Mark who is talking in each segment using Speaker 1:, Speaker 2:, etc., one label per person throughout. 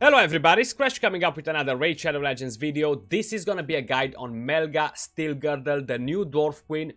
Speaker 1: Hello everybody, Scratch coming up with another Raid Shadow Legends video. This is gonna be a guide on Melga Steelgirdle, the new Dwarf Queen.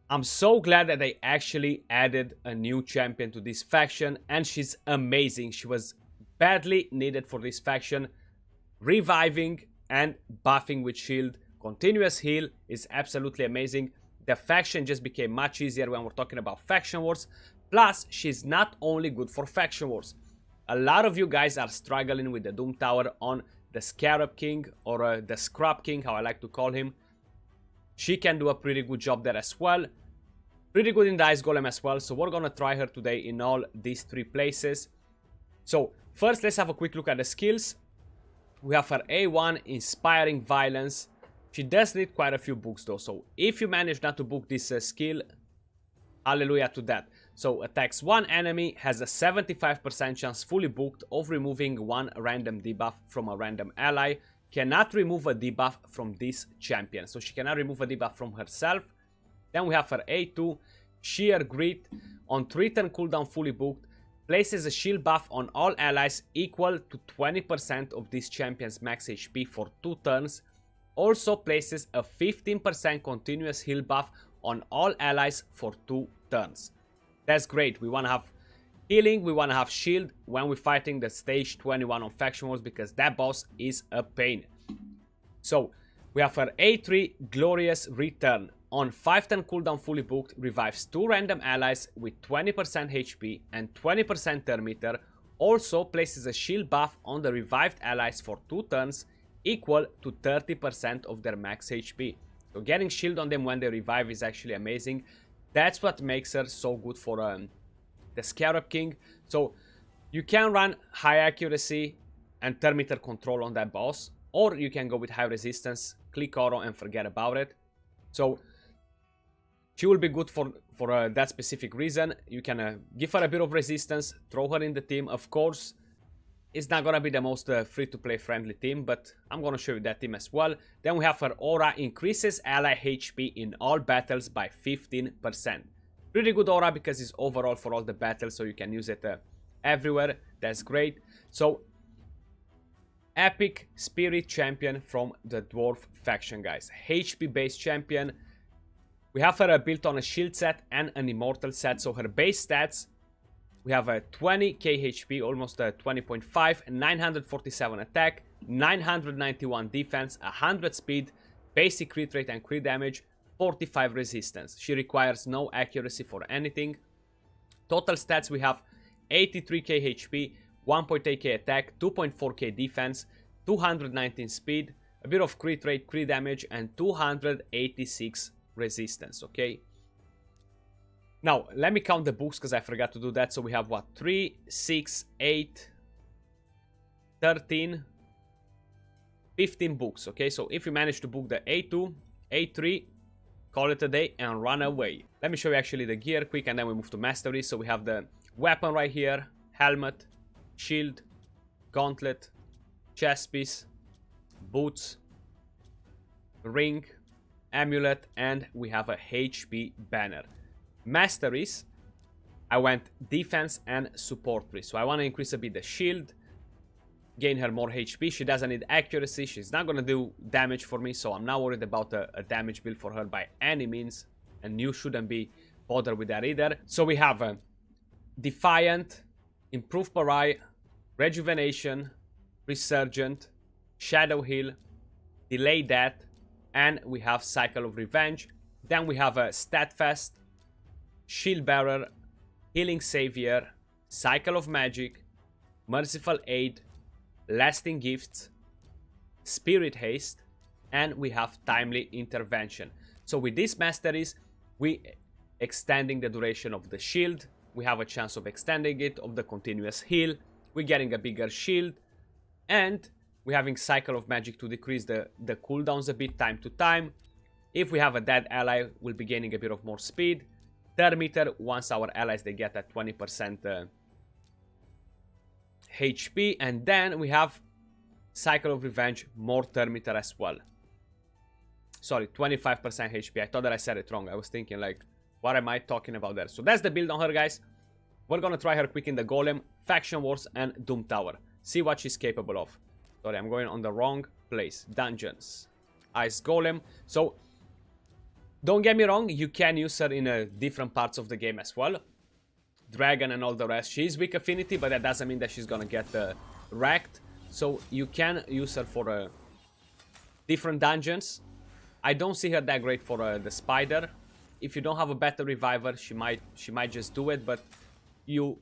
Speaker 1: I'm so glad that they actually added a new champion to this faction, and she's amazing. She was badly needed for this faction. Reviving and buffing with shield, continuous heal is absolutely amazing. The faction just became much easier when we're talking about faction wars. Plus, she's not only good for faction wars. A lot of you guys are struggling with the Doom Tower on the Scarab King, or the Scrub King, how I like to call him. She can do a pretty good job there as well. Pretty good in the Ice Golem as well, so we're gonna try her today in all these three places. So, first let's have a quick look at the skills. We have her A1, Inspiring Violence. She does need quite a few books though, so if you manage not to book this skill, hallelujah to that. So attacks one enemy, has a 75% chance fully booked of removing one random debuff from a random ally. Cannot remove a debuff from this champion, so she cannot remove a debuff from herself. Then we have her A2, Sheer Grit. On 3-turn cooldown fully booked, places a shield buff on all allies equal to 20% of this champion's max HP for 2 turns. Also places a 15% continuous heal buff on all allies for 2 turns. That's great. We want to have healing, we want to have shield when we're fighting the stage 21 on faction wars, because that boss is a pain. So we have her A3, Glorious Return. On 5-turn cooldown fully booked, revives 2 random allies with 20% HP and 20% turn meter. Also places a shield buff on the revived allies for 2 turns equal to 30% of their max HP. So getting shield on them when they revive is actually amazing. That's what makes her so good for the Scarab King. So you can run high accuracy and turn meter control on that boss, or you can go with high resistance, click auto and forget about it. So she will be good for that specific reason. You can give her a bit of resistance, throw her in the team. Of course, it's not gonna be the most free-to-play friendly team, but I'm gonna show you that team as well. Then we have her aura, increases ally HP in all battles by 15%. Pretty good aura because it's overall for all the battles, so you can use it everywhere. That's great. So, epic spirit champion from the Dwarf faction, guys. HP based champion. We have her built on a shield set and an immortal set, so her base stats, we have a 20k HP, almost a 20.5, 947 attack, 991 defense, 100 speed, basic crit rate and crit damage, 45 resistance. She requires no accuracy for anything. Total stats, we have 83k HP, 1.8k attack, 2.4k defense, 219 speed, a bit of crit rate, crit damage, and 286 resistance, okay? Now, let me count the books because I forgot to do that. So we have what? 3, 6, 8, 13, 15 books, okay? So if you manage to book the A2, A3, call it a day and run away. Let me show you actually the gear quick and then we move to mastery. So we have the weapon right here, helmet, shield, gauntlet, chest piece, boots, ring, amulet, and we have a HP banner. Masteries, I went defense and support priest. So I want to increase a bit the shield, gain her more HP. She doesn't need accuracy. She's not going to do damage for me, so I'm not worried about a damage build for her by any means, and you shouldn't be bothered with that either. So we have a Defiant, Improved Pariah, Rejuvenation, Resurgent, Shadow Heal, Delay Death, and we have Cycle of Revenge. Then we have a Steadfast, Shield Bearer, Healing Savior, Cycle of Magic, Merciful Aid, Lasting Gifts, Spirit Haste, and we have Timely Intervention. So with these masteries, we extending the duration of the shield, we have a chance of extending it, of the continuous heal, we're getting a bigger shield, and we're having Cycle of Magic to decrease the cooldowns a bit time to time. If we have a dead ally, we'll be gaining a bit of more speed. Turn meter, once our allies they get at 20% HP, and then we have Cycle of Revenge, more turn meter as well. Sorry, 25% HP. I thought that I said it wrong. I was thinking like, what am I talking about there? So that's the build on her, guys. We're gonna try her quick in the Golem, Faction Wars, and Doom Tower. see what she's capable of. Sorry, I'm going on the wrong place. Dungeons. Ice Golem. So, don't get me wrong, you can use her in different parts of the game as well. Dragon and all the rest. She's weak affinity, but that doesn't mean that she's gonna get wrecked. So, you can use her for different dungeons. I don't see her that great for the spider. If you don't have a better reviver, she might just do it, but you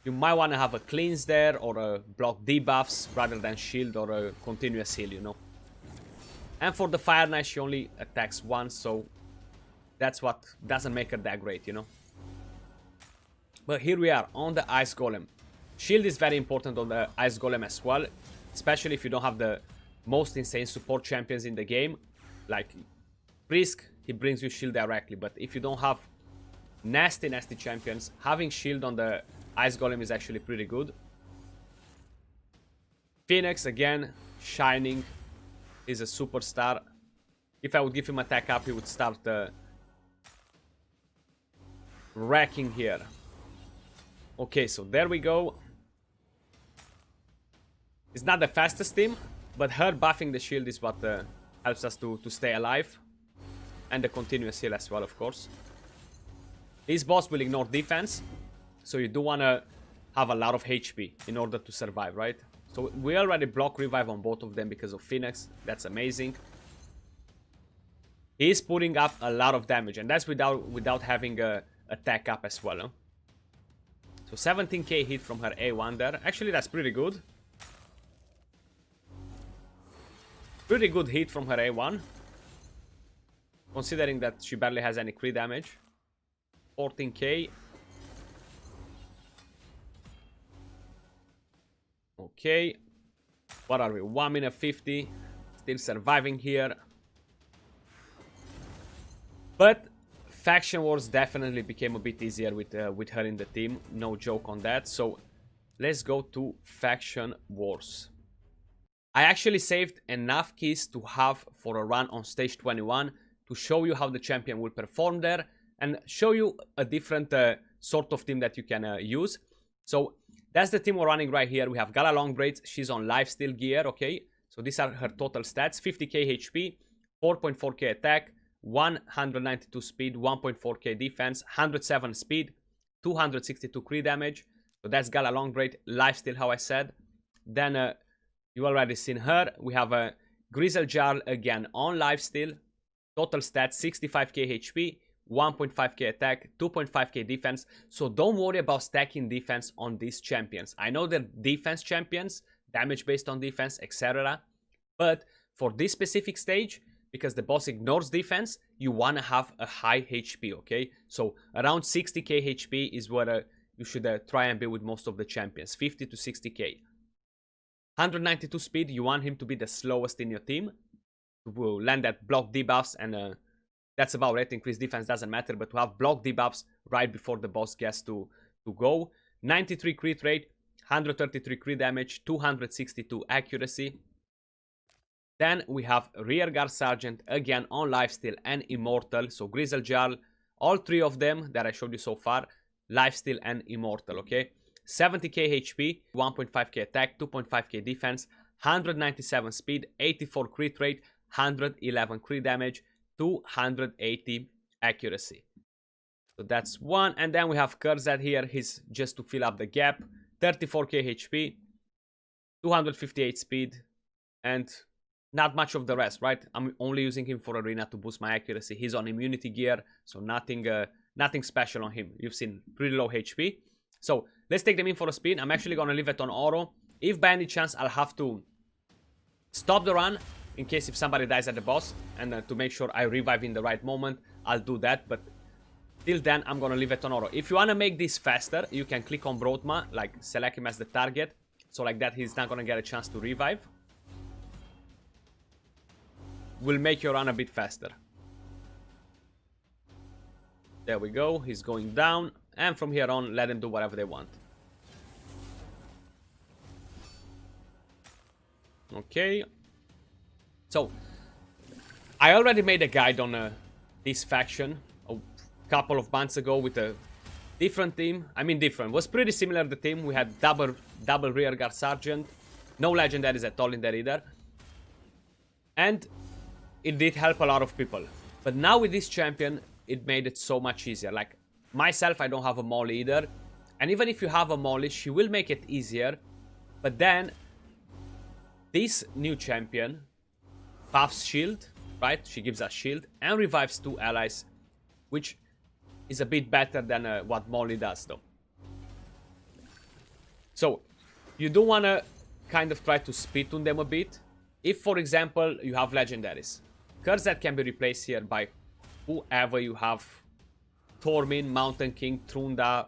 Speaker 1: might want to have a cleanse there or a block debuffs rather than shield or a continuous heal, you know. And for the Fire Knight, she only attacks once, so that's what doesn't make her that great, you know. But here we are on the Ice Golem. Shield is very important on the Ice Golem as well, especially if you don't have the most insane support champions in the game. Like Prisk, he brings you shield directly, but if you don't have nasty champions, having shield on the Ice Golem is actually pretty good. Phoenix, again, shining. He's a superstar. If I would give him attack up, he would start wrecking here. Okay, so there we go. It's not the fastest team, but her buffing the shield is what helps us to stay alive. And the continuous heal as well, of course. This boss will ignore defense, so you do want to have a lot of HP in order to survive, right? So we already block revive on both of them because of Phoenix. That's amazing. He's putting up a lot of damage, and that's without having a attack up as well. Huh? So 17k hit from her A1 there. Actually, that's pretty good. Pretty good hit from her A1. Considering that she barely has any crit damage. 14k. Okay. What are we? 1 minute 50. Still surviving here. But Faction Wars definitely became a bit easier with her in the team. No joke on that. So let's go to Faction Wars. I actually saved enough keys to have for a run on stage 21 to show you how the champion will perform there and show you a different sort of team that you can use. So that's the team we're running right here. We have Gala Longbraids. She's on lifesteal gear, okay? So these are her total stats. 50k HP, 4.4k attack, 192 speed, 1.4k defense, 107 speed, 262 crit damage. So that's Gala Longbraid, lifesteal, how I said. Then you already seen her. We have a Grizzle Jarl again on lifesteal. Total stats 65k HP, 1.5k attack, 2.5k defense. So don't worry about stacking defense on these champions. I know they're defense champions, damage based on defense, etc. But for this specific stage, because the boss ignores defense, you want to have a high HP, okay? So around 60k HP is what you should try and be with most of the champions. 50 to 60k. 192 speed, you want him to be the slowest in your team. To land that block debuffs, and that's about it. Increased defense doesn't matter, but to have block debuffs right before the boss gets to go. 93 crit rate, 133 crit damage, 262 accuracy. Then we have Rearguard Sergeant again on lifesteal and immortal. So Grizzle Jarl, all three of them that I showed you so far, lifesteal and immortal, okay? 70k HP, 1.5k attack, 2.5k defense, 197 speed, 84 crit rate, 111 crit damage, 280 accuracy. So that's one. And then we have Kurzat here. He's just to fill up the gap. 34k HP, 258 speed, and not much of the rest, right? I'm only using him for arena to boost my accuracy. He's on immunity gear, so nothing special on him. You've seen pretty low HP. So let's take them in for a spin. I'm actually going to leave it on Oro. If by any chance I'll have to stop the run, in case if somebody dies at the boss, and to make sure I revive in the right moment, I'll do that. But till then, I'm going to leave it on Oro. If you want to make this faster, you can click on Broadma, like select him as the target. So like that, he's not going to get a chance to revive. Will make your run a bit faster. There we go. He's going down. And from here on, let them do whatever they want. Okay. So, I already made a guide on this faction a couple of months ago with Different team. I mean different. Was pretty similar the team. We had double rearguard sergeant. No legendaries at all in there either. And it did help a lot of people. But now with this champion, it made it so much easier. Like, myself, I don't have a molly either. And even if you have a molly, she will make it easier. But then, this new champion buffs shield, right? She gives us shield and revives 2 allies, which is a bit better than what molly does, though. So, you do want to kind of try to spit on them a bit. If, for example, you have legendaries, cards that can be replaced here by whoever you have. Tormin, Mountain King, Trunda,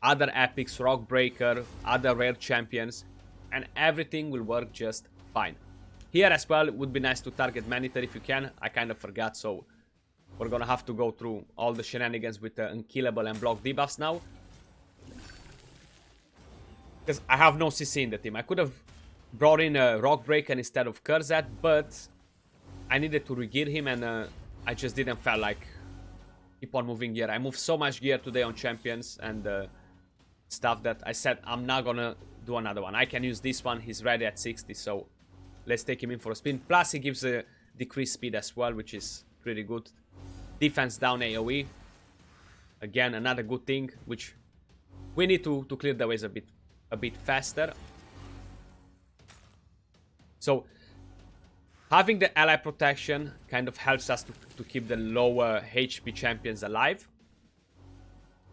Speaker 1: other epics, Rockbreaker, other rare champions, and everything will work just fine. Here as well, it would be nice to target Manitar if you can. I kind of forgot, so we're gonna have to go through all the shenanigans with the unkillable and block debuffs now. Because I have no CC in the team. I could have brought in a Rockbreaker instead of Kurzat, but I needed to re-gear him, and I just didn't feel like keep on moving gear. I moved so much gear today on champions and stuff that I said I'm not gonna do another one. I can use this one. He's ready at 60, so let's take him in for a spin. Plus he gives a decreased speed as well, which is pretty good. Defense down AoE. Again, another good thing, which we need to clear the ways a bit faster. So having the ally protection kind of helps us to keep the lower HP champions alive.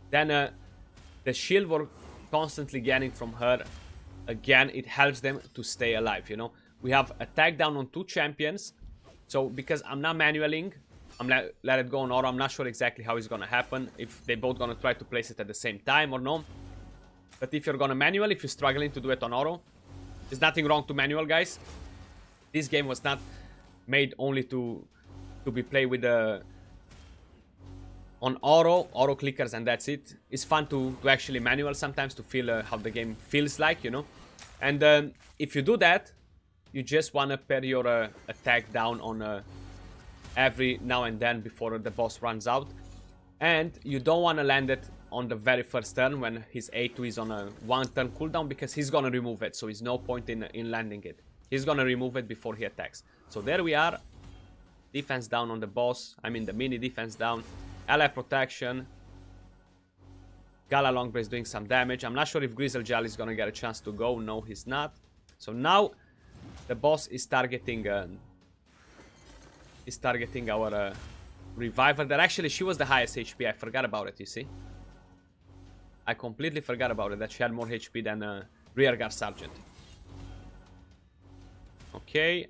Speaker 1: Then the shield we're constantly getting from her, again, it helps them to stay alive, you know. We have attack down on 2 champions. So because I'm not manualing, I'm let it go on auto. I'm not sure exactly how it's gonna happen, if they both gonna try to place it at the same time or no. But if you're gonna manual, if you're struggling to do it on auto, there's nothing wrong to manual, guys. This game was not made only to be played with on auto clickers and that's it. It's fun to actually manual sometimes to feel how the game feels like, you know. And if you do that, you just want to pair your attack down on every now and then before the boss runs out. And you don't want to land it on the very first turn when his A2 is on a 1 turn cooldown, because he's gonna remove it, so there's no point in landing it. He's gonna remove it before he attacks. So there we are. Defense down on the boss. I mean the mini defense down. Ally protection. Gala Longbrace doing some damage. I'm not sure if Grizzlegel is gonna get a chance to go. No, he's not. So now the boss is targeting our reviver. That actually, she was the highest HP. I forgot about it, you see. I completely forgot about it, that she had more HP than rearguard sergeant. Okay.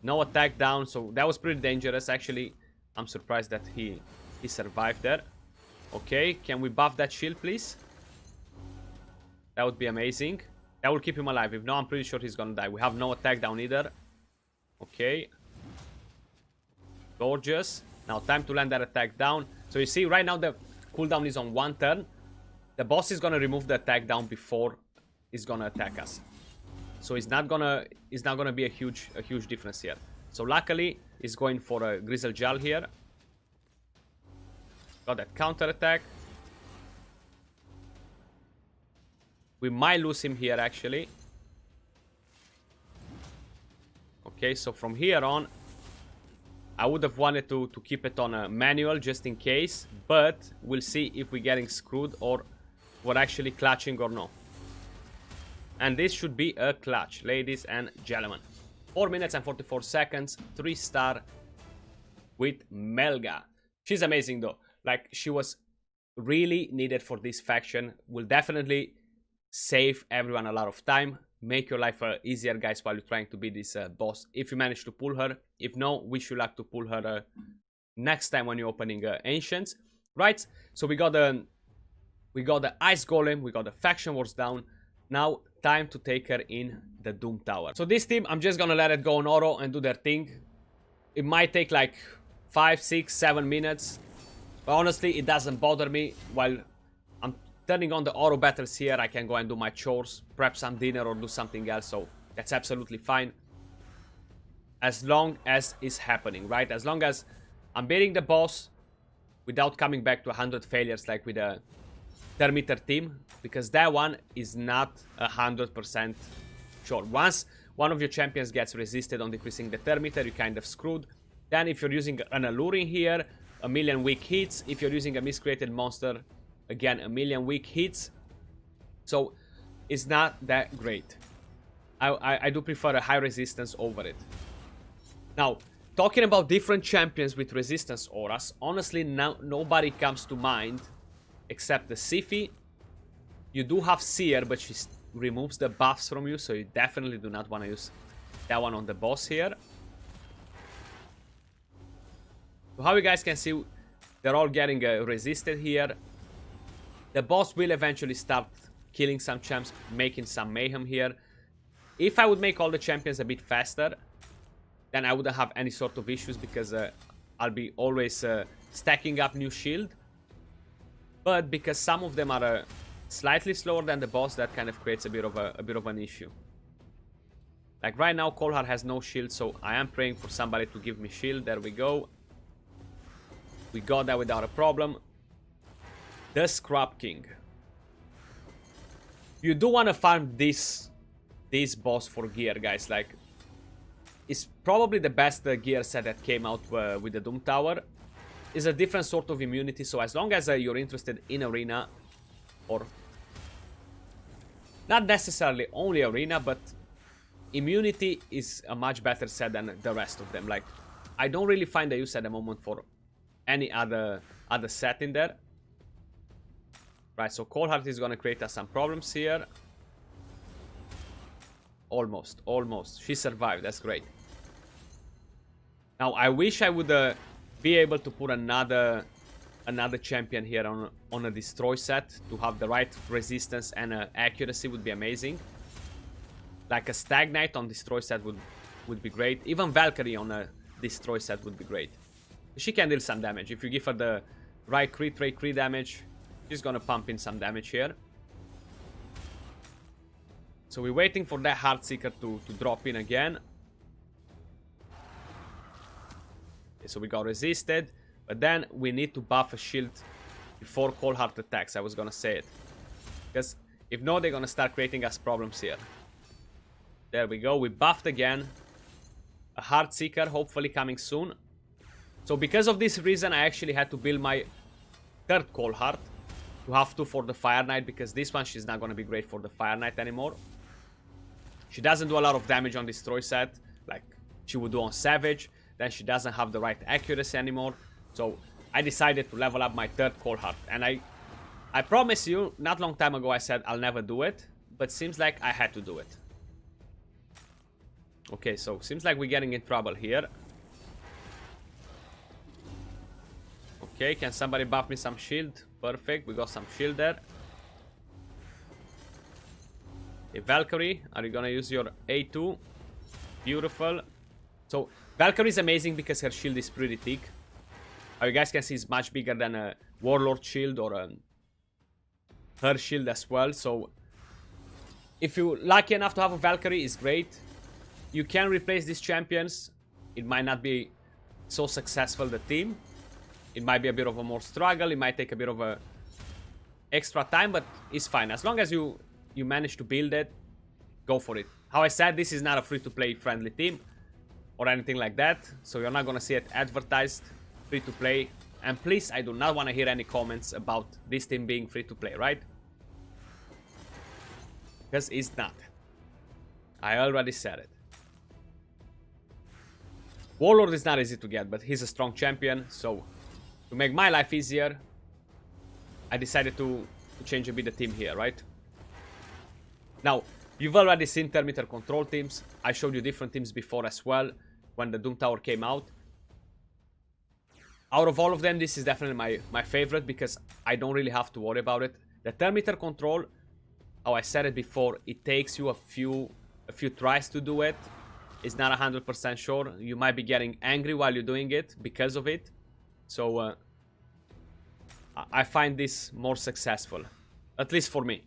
Speaker 1: No attack down, so that was pretty dangerous. Actually, I'm surprised that he survived there. Okay, can we buff that shield, please? That would be amazing. That will keep him alive. If not, I'm pretty sure he's gonna die. We have no attack down either. Okay. Gorgeous. Now time to land that attack down. So you see, right now the cooldown is on 1 turn. The boss is gonna remove the attack down before he's gonna attack us. So it's not gonna be a huge difference here. So luckily, he's going for a Grizzlegel here. Got that counter attack. We might lose him here actually. Okay, so from here on, I would have wanted to keep it on a manual just in case, but we'll see if we're getting screwed or we're actually clutching or no. And this should be a clutch, ladies and gentlemen. 4 minutes and 44 seconds, 3-star with Melga. She's amazing though. Like, she was really needed for this faction. Will definitely save everyone a lot of time. Make your life easier, guys, while you're trying to beat this boss. If you manage to pull her. If no, wish you luck to pull her next time when you're opening Ancients. Right, so we got the Ice Golem. We got the Faction Wars down. Now, time to take her in the Doom Tower. So this team, I'm just gonna let it go on auto and do their thing. It might take like 5, 6, 7 minutes. But honestly, it doesn't bother me. While I'm turning on the auto battles here, I can go and do my chores, prep some dinner or do something else. So that's absolutely fine. As long as it's happening, right? As long as I'm beating the boss without coming back to 100 failures like with a Termiter team, because that one is not 100% sure. Once one of your champions gets resisted on decreasing the Termiter, you're kind of screwed. Then if you're using an Alluring here, a million weak hits. If you're using a miscreated monster, again, a million weak hits. So it's not that great. I do prefer a high resistance over it. Now, talking about different champions with resistance auras, honestly, nobody comes to mind except the Siphi. You do have Seer, but she removes the buffs from you, so you definitely do not want to use that one on the boss here. So how you guys can see, they're all getting resisted here. The boss will eventually start killing some champs, making some mayhem here. If I would make all the champions a bit faster, then I wouldn't have any sort of issues, because I'll be always stacking up new shield. But because some of them are slightly slower than the boss, that kind of creates a bit of an issue. Like right now, Coldheart has no shield, so I am praying for somebody to give me shield. There we go. We got that without a problem. The Scrub King. You do want to farm this boss for gear, guys. Like, it's probably the best gear set that came out with the Doom Tower. It's a different sort of immunity, so as long as you're interested in arena, or not necessarily only arena, but immunity is a much better set than the rest of them. Like, I don't really find a use at the moment for any other set in there. Right, so Coldheart is going to create us some problems here. Almost. She survived, that's great. Now, I wish I would be able to put another champion here on a destroy set to have the right resistance and accuracy would be amazing. Like a Stag Knight on destroy set would be great. Even Valkyrie on a destroy set would be great. She can deal some damage. If you give her the right crit rate, crit damage, she's gonna pump in some damage here. So we're waiting for that Heartseeker to drop in again. Okay, so we got resisted, but then we need to buff a shield before Coldheart attacks. I was gonna say it, because if not, they're gonna start creating us problems here. There we go. We buffed again. A Heartseeker, hopefully coming soon. So because of this reason, I actually had to build my third Coldheart to have to for the Fire Knight, because this one, she's not going to be great for the Fire Knight anymore. She doesn't do a lot of damage on destroy set like she would do on Savage. Then she doesn't have the right accuracy anymore. So I decided to level up my third Coldheart. And I promise you, not long time ago I said I'll never do it, but seems like I had to do it. Okay, so seems like we're getting in trouble here. Okay, can somebody buff me some shield? Perfect, we got some shield there. Okay, Valkyrie, are you gonna use your A2? Beautiful. So, Valkyrie is amazing because her shield is pretty thick. You guys can see it's much bigger than a Warlord shield or her shield as well. So, if you're lucky enough to have a Valkyrie, it's great. You can replace these champions. It might not be so successful, the team. It might be a bit of a more struggle. It might take a bit of a extra time, but it's fine. As long as you manage to build it, go for it. How I said, this is not a free-to-play friendly team or anything like that. So you're not going to see it advertised free-to-play. And please, I do not want to hear any comments about this team being free-to-play, right? Because it's not. I already said it. Warlord is not easy to get, but he's a strong champion, so to make my life easier, I decided to change a bit the team here, right? Now, you've already seen Termiter control teams. I showed you different teams before as well, when the Doom Tower came out. Out of all of them, this is definitely my favorite, because I don't really have to worry about it. The Termiter control, how I said it before, it takes you a few tries to do it. It's not 100% sure. You might be getting angry while you're doing it because of it. So, I find this more successful. At least for me.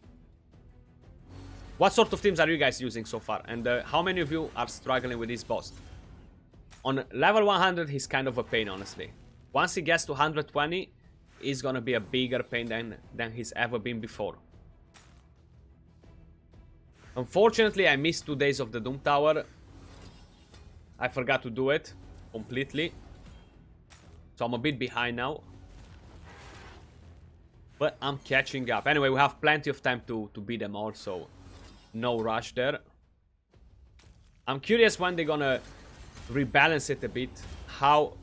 Speaker 1: What sort of teams are you guys using so far? And how many of you are struggling with this boss? On level 100, he's kind of a pain, honestly. Once he gets to 120, is gonna be a bigger pain than he's ever been before. Unfortunately, I missed 2 days of the Doom Tower. I forgot to do it completely. So I'm a bit behind now. But I'm catching up. Anyway, we have plenty of time to beat them all, so no rush there. I'm curious when they're gonna rebalance it a bit. How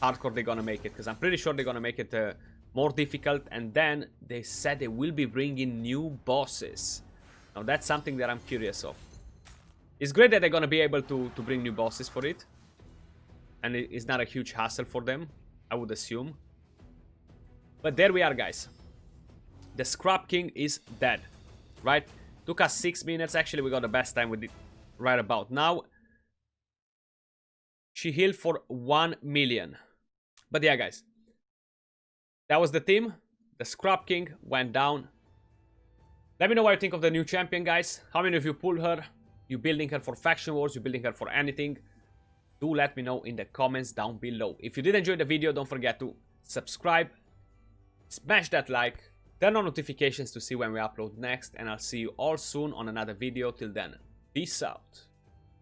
Speaker 1: hardcore they're gonna make it. Because I'm pretty sure they're gonna make it more difficult. And then they said they will be bringing new bosses. Now that's something that I'm curious of. It's great that they're gonna be able to bring new bosses for it. And it's not a huge hassle for them, I would assume. But there we are, guys. The Scrap King is dead, right? Took us 6 minutes. Actually, we got the best time with it right about now. She healed for 1 million. But yeah, guys. That was the team. The Scrap King went down. Let me know what you think of the new champion, guys. How many of you pulled her? You building her for faction wars? You building her for anything? Do let me know in the comments down below. If you did enjoy the video, don't forget to subscribe. Smash that like. Turn on notifications to see when we upload next. And I'll see you all soon on another video. Till then, peace out.